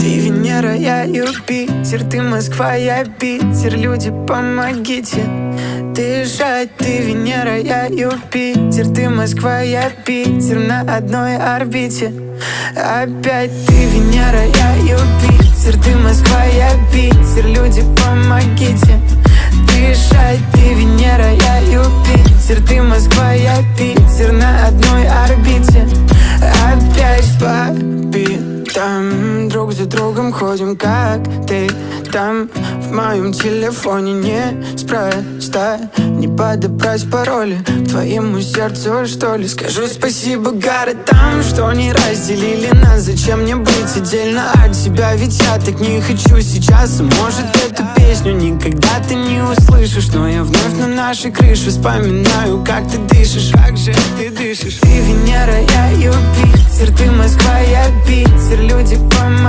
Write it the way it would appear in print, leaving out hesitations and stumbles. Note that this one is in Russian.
Ты Венера, я Юпитер, ты Москва, я Питер. Люди, помогите дышать. Ты Венера, я Юпитер, ты Москва, я Питер. На одной орбите. Опять ты Венера, я Юпитер, ты Москва, я Питер. Люди, помогите дышать. Ты Венера, я Юпитер, ты Москва, я Питер. На одной орбите. Опять по там друг за другом ходим, как ты там. В моем телефоне неспроста не подобрать пароли к твоему сердцу, что ли. Скажу спасибо городам, что не разделили нас. Зачем мне быть отдельно от тебя, ведь я так не хочу сейчас. Может, эту песню никогда ты не услышишь, но я вновь на нашей крыше вспоминаю, как ты дышишь. Как же ты дышишь? Ты Венера, я Юпитер, ты Москва, я Питер. Люди, помогите